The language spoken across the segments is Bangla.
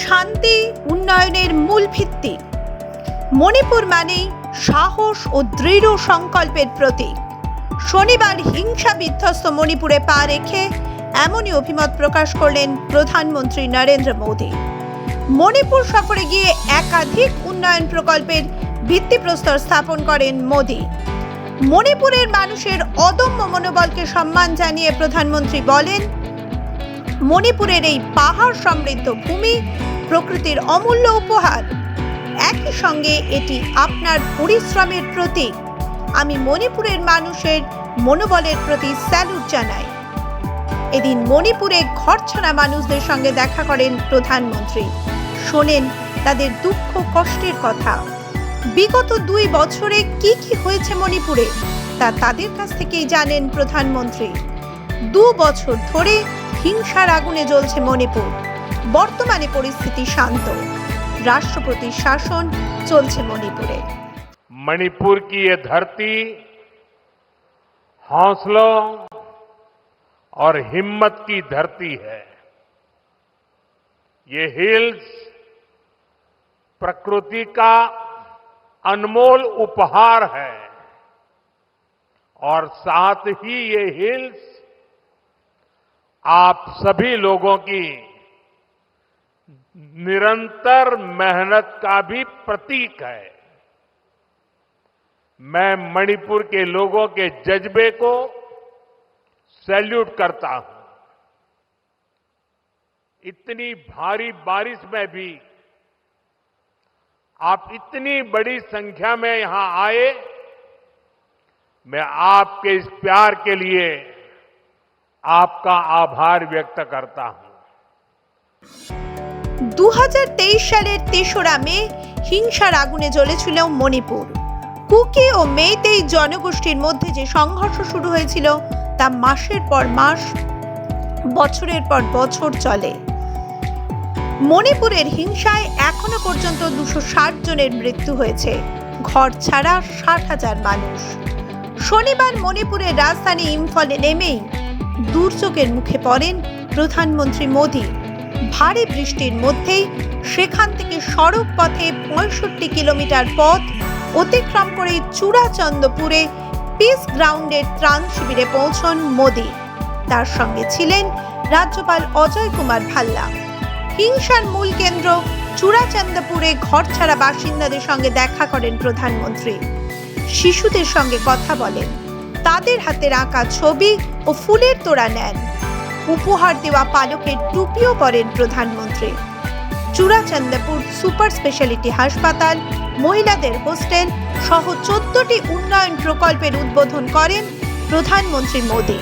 শান্তি উন্নয়নের মূল ভিত্তি। মণিপুর মানেই সাহস ও দৃঢ় সংকল্পের প্রতীক। শনিবার হিংসা বিধ্বস্ত মণিপুরে পা রেখে এমনই অভিমত প্রকাশ করলেন প্রধানমন্ত্রী নরেন্দ্র মোদী। মণিপুর সফরে গিয়ে একাধিক উন্নয়ন প্রকল্পের ভিত্তিপ্রস্তর স্থাপন করেন মোদী। মণিপুরের মানুষের অদম্য মনোবলকে সম্মান জানিয়ে প্রধানমন্ত্রী বলেন, মণিপুরের এই পাহাড় সমৃদ্ধ ভূমি প্রকৃতির অমূল্য উপহার। একই সঙ্গে এটি আপনার পরিশ্রমের প্রতীক। আমি মণিপুরের মানুষের মনোবলের প্রতি স্যালুট জানাই। এদিন মণিপুরে ঘরছাড়া মানুষদের সঙ্গে দেখা করেন প্রধানমন্ত্রী। শোনেন তাদের দুঃখ কষ্টের কথা। বিগত 2 বছরে কি হয়েছে মণিপুরে তা তাদের কাছ থেকেই জানেন প্রধানমন্ত্রী। 2 বছর ধরে হিংসার আগুনে জ্বলছে মণিপুর। বর্তমানে পরিস্থিতি শান্ত। রাষ্ট্রপতির শাসন চলছে মণিপুরে। मणिपुर की ये धरती हौसलों और हिम्मत की धरती है। ये हिल्स प्रकृति का अनमोल उपहार है और साथ ही ये हिल्स आप सभी लोगों की निरंतर मेहनत का भी प्रतीक है। मैं मणिपुर के लोगों के जज्बे को सैल्यूट करता हूं। इतनी भारी बारिश में भी आप इतनी बड़ी संख्या में यहां आए, मैं आपके इस प्यार के लिए आपका आभार व्यक्त करता हूं। 2023 সালের 3রা মে হিংসার আগুনে জ্বলেছিল মণিপুর। কুকি ও মেইতেই জনগোষ্ঠীর মধ্যে যে সংঘর্ষ শুরু হয়েছিল তা মাসের পর মাস, বছরের পর বছর চলে। মণিপুরের হিংসায় এখনো পর্যন্ত 260 জনের মৃত্যু হয়েছে, ঘর ছাড়া 60,000 মানুষ। শনিবার মণিপুরের রাজধানী ইম্ফলে নেমেই দুর্যোগের মুখে পড়েন প্রধানমন্ত্রী মোদী। ভারী বৃষ্টির মধ্যেই সেখান থেকে সড়ক পথে 65 কিলোমিটার পথ অতিক্রম করে চূড়াচন্দ্রপুরে পিস গ্রাউন্ডের ত্রাণ শিবিরে পৌঁছন মোদী। তার সঙ্গে ছিলেন রাজ্যপাল অজয় কুমার ভাল্লা। হিংসার মূল কেন্দ্র চূড়াচন্দ্রপুরে ঘরছাড়া বাসিন্দাদের সঙ্গে দেখা করেন প্রধানমন্ত্রী। শিশুদের সঙ্গে কথা বলেন, তাদের হাতের আঁকা ছবি ও ফুলের তোড়া নেন। উপহার দেওয়া পালকের টুপিও পরেন প্রধানমন্ত্রী। চূড়াচন্দ্রপুর সুপার স্পেশালিটি হাসপাতাল, মহিলাদের হোস্টেল সহ 14টি উন্নয়ন প্রকল্পের উদ্বোধন করেন প্রধানমন্ত্রী মোদী।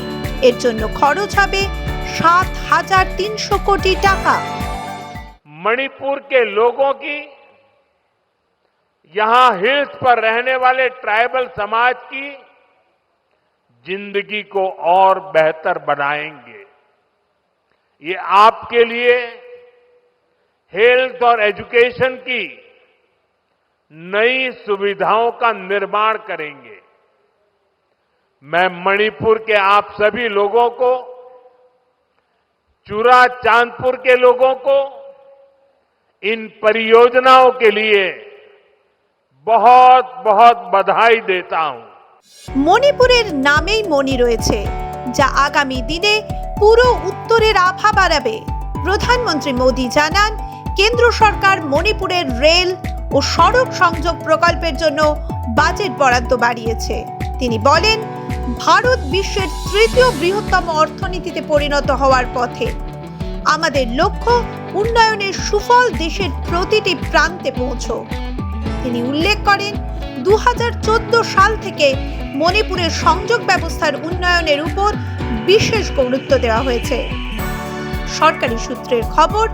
এর জন্য খরচ হবে 7,300 কোটি টাকা। मणिपुर के लोगों की, यहां हिल्स पर रहने वाले ट्राइबल समाज की जिंदगी को और बेहतर बनाएंगे। ये आपके लिए हेल्थ और एजुकेशन की नई सुविधाओं का निर्माण करेंगे। मैं मणिपुर के आप सभी लोगों को, चूड़ाचांदपुर के लोगों को इन परियोजनाओं के लिए बहुत बहुत बधाई देता हूं। মণিপুরের নামেই মণি রয়েছে, যা আগামী দিনে পুরো উত্তরের আভা বাড়াবে। প্রধানমন্ত্রী মোদী জানান, কেন্দ্র সরকার মণিপুরের রেল ও সড়ক সংযোগ প্রকল্পের জন্য বাজেট বরাদ্দ বাড়িয়েছে। তিনি বলেন, ভারত বিশ্বের 3য় বৃহত্তম অর্থনীতিতে পরিণত হওয়ার পথে। আমাদের লক্ষ্য উন্নয়নের সুফল দেশের প্রতিটি প্রান্তে পৌঁছক। তিনি উল্লেখ করেন, 2014 সাল থেকে মণিপুরের সংযোগ ব্যবস্থার উন্নয়নের উপর বিশেষ গুরুত্ব দেওয়া হয়েছে। সরকারি সূত্রের খবর,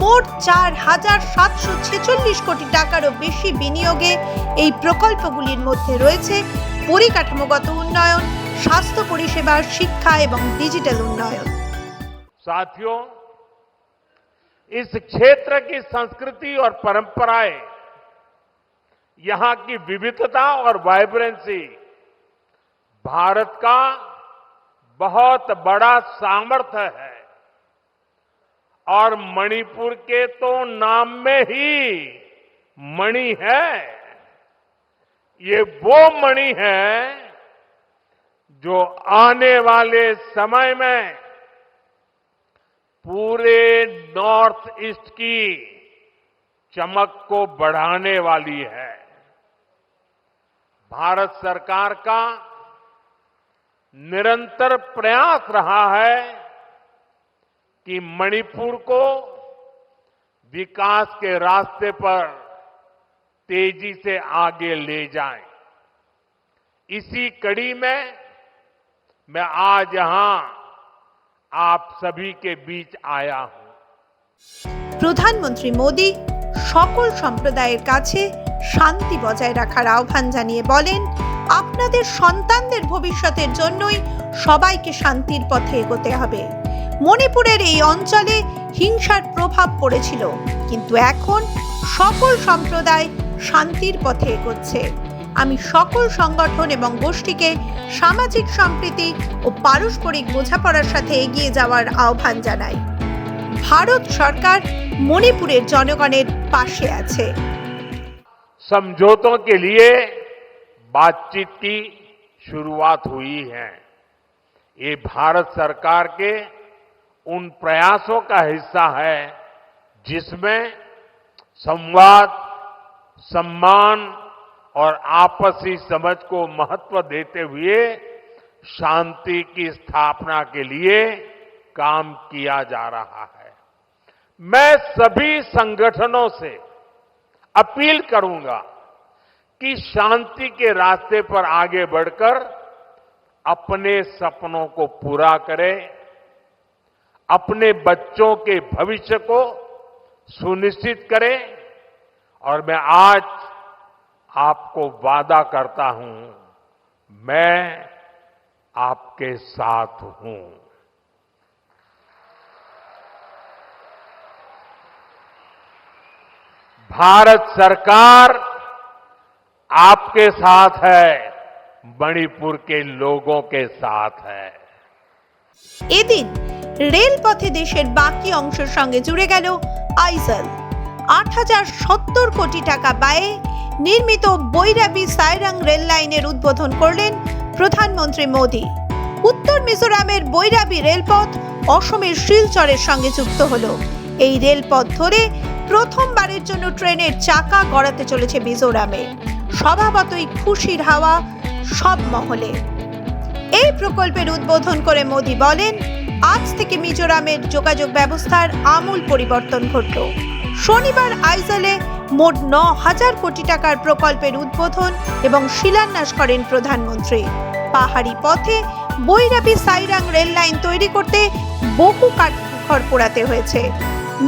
মোট 4,746 কোটি টাকারও বেশি বিনিয়োগে এই প্রকল্পগুলির মধ্যে রয়েছে পরিকাঠামোগত উন্নয়ন, স্বাস্থ্য পরিষেবা, শিক্ষা এবং ডিজিটাল উন্নয়ন। साथियों, इस क्षेत्र की संस्कृति और परंपराएं, यहां की विविधता और वाइब्रेंसी भारत का बहुत बड़ा सामर्थ्य है। और मणिपुर के तो नाम में ही मणि है। ये वो मणि है जो आने वाले समय में पूरे नॉर्थ ईस्ट की चमक को बढ़ाने वाली है। भारत सरकार का निरंतर प्रयास रहा है कि मणिपुर को विकास के रास्ते पर तेजी से आगे ले जाएं। इसी कड़ी में मैं आज यहां आप सभी के बीच आया हूं। প্রধানমন্ত্রী মোদি সকল সম্প্রদায়ের কাছে শান্তি বজায় রাখার আহ্বান জানিয়ে বলেন, আপনাদের সন্তানদের ভবিষ্যতের জন্যই সবাইকে শান্তির পথে এগোতে হবে। মণিপুরের এই অঞ্চলে হিংসার প্রভাব পড়েছিল, কিন্তু এখন সকল সম্প্রদায় শান্তির পথে এগোচ্ছে। আমি সকল সংগঠন এবং গোষ্ঠীকে সামাজিক সম্প্রীতি ও পারস্পরিক বোঝাপড়ার সাথে এগিয়ে যাওয়ার আহ্বান জানাই। ভারত সরকার মণিপুরের জনগণের পাশে আছে। समझौतों के लिए बातचीत की शुरुआत हुई है। ये भारत सरकार के उन प्रयासों का हिस्सा है जिसमें संवाद, सम्मान और आपसी समझ को महत्व देते हुए शांति की स्थापना के लिए काम किया जा रहा है। मैं सभी संगठनों से अपील करूंगा कि शांति के रास्ते पर आगे बढ़कर अपने सपनों को पूरा करें, अपने बच्चों के भविष्य को सुनिश्चित करें। और मैं आज आपको वादा करता हूं, मैं आपके साथ हूं। भारत सरकार आपके साथ है, मणिपुर के लोगों के साथ है। এদিন রেলপথে দেশের বাকি অংশের সঙ্গে জুড়ে গেল আইজল। ৮,০৭০ কোটি টাকা ব্যয়ে নির্মিত বৈরাবী সাইরাং রেল লাইনের উদ্বোধন করলেন প্রধানমন্ত্রী মোদি। উত্তর মিজোরামের বৈরাবী রেলপথ অসমের শিলচরের সঙ্গে যুক্ত হলো। এই রেলপথ ধরে প্রথমবারের জন্য ট্রেনের চাকা গড়াতে চলেছে মিজোরামে। স্বভাবতই খুশির হাওয়া সব মহলে। এই প্রকল্পের উদ্বোধন করে মোদি বলেন, আজ থেকে মিজোরামের যোগাযোগ ব্যবস্থার আমূল পরিবর্তন ঘটল। শনিবার আইজলে মোট ৯,০০০ কোটি টাকার প্রকল্পের উদ্বোধন এবং শিলান্যাস করেন প্রধানমন্ত্রী। পাহাড়ি পথে বৈরাবী সাইরাং রেল লাইন তৈরি করতে বহু কাঠখড় পোড়াতে হয়েছে।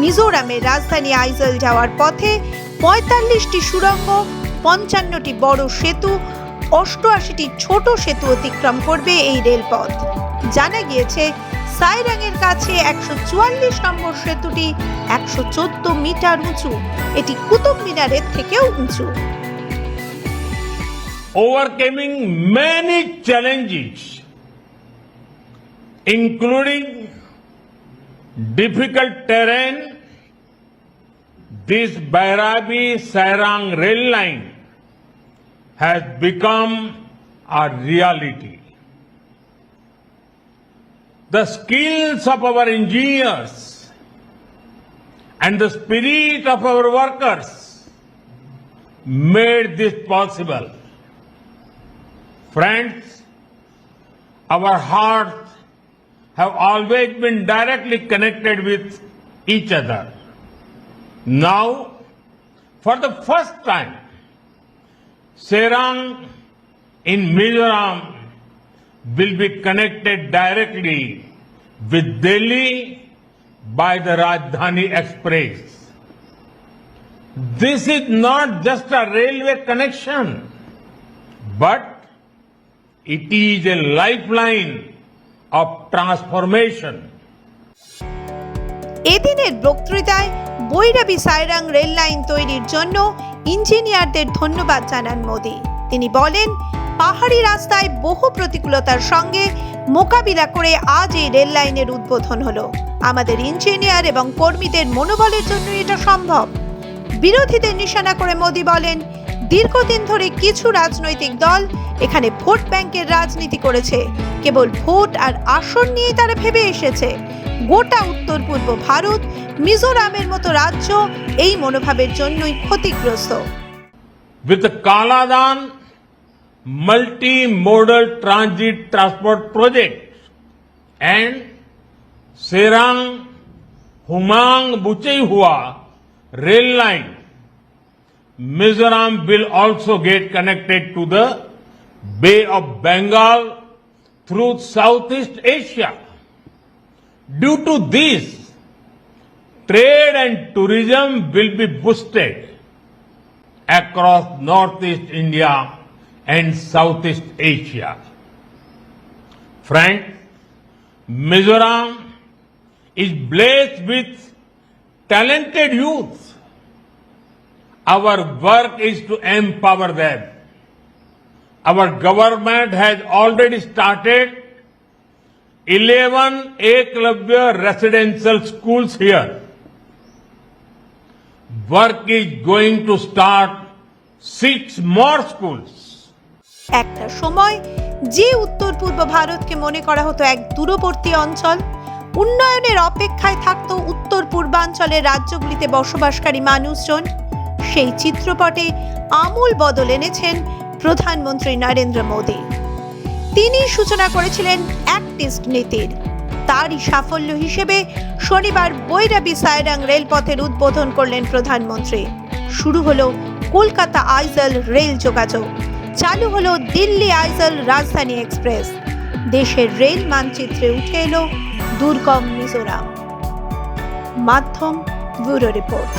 মিজোরামের রাজধানী আইজল যাওয়ার পথে ৪৫টি সুড়ঙ্গ, ৫৫টি বড় সেতু, ৮৮টি ছোট সেতু অতিক্রম করবে এই রেলপথ। জানা গিয়েছে, সাইরাংয়ের কাছে ১৪৪ নম্বর সেতুটি ১১৪ মিটার উঁচু। এটি কুতুব মিনারের থেকেও উঁচু। Overcoming many challenges, including difficult terrain, this Bairabi-Sairang rail line has become a reality. The skills of our engineers and the spirit of our workers made this possible. Friends, our hearts have always been directly connected with each other. Now, for the first time, Sairang in Mizoram will be connected directly with Delhi by the Rajdhani Express. This is not just a railway connection, but it is a lifeline of transformation. এদিনের বক্তৃতায় বৈরাবী সাইরাং রেল লাইন তৈরির জন্য ইঞ্জিনিয়ারদের ধন্যবাদ জানান মোদি। তিনি বলেন, পাহাড়ি রাস্তায় বহু প্রতিকূলতার সঙ্গে মোকাবিলা করে আজ এই রেল লাইনের উদ্বোধন হলো। আমাদের ইঞ্জিনিয়ার এবং কর্মীদের মনোবলের জন্য এটা সম্ভব। বিরোধীদের নিশানা করে মোদি বলেন, দীর্ঘদিন ধরে কিছু রাজনৈতিক দল এখানে ভোট ব্যাংকের রাজনীতি করেছে। কেবল ভোট আর আসন নিয়ে তারা ভেবে এসেছে। গোটা উত্তর পূর্ব ভারত, মিজোরামের মতো রাজ্য এই মনোভাবের জন্যই ক্ষতিগ্রস্ত। With the Kaladan multi-modal transit transport project and Serang Humang Buchehua rail line, Mizoram will also get connected to the Bay of Bengal through Southeast Asia. Due to this, trade and tourism will be boosted across Northeast India and Southeast Asia. Friends, Mizoram is blessed with talented youth. Our work is to empower them. Our government has already started 11 Eklavya residential schools here. Work is going to start 6 more schools. একটা সময় যে উত্তর পূর্ব ভারতকে মনে করা হতো এক দূরবর্তী অঞ্চল, উন্নয়নের অপেক্ষায় থাকতো উত্তর পূর্বাঞ্চলের রাজ্যগুলিতে বসবাসকারী মানুষজন, সেই চিত্রপটে আমূল বদল এনেছেন প্রধানমন্ত্রী নরেন্দ্র মোদী। তিনি সূচনা করেছিলেন অ্যাক্ট ইস্ট নীতির। তারই সাফল্য হিসেবে শনিবার বৈরাবী সায়রাং রেলপথের উদ্বোধন করলেন প্রধানমন্ত্রী। শুরু হলো কলকাতা আইজল রেল যোগাযোগ, চালু হলো দিল্লি আইজল রাজধানী এক্সপ্রেস। দেশের রেল মানচিত্রে উঠে এলো দুর্গম মিজোরাম। মাধ্যম ব্যুরো রিপোর্ট।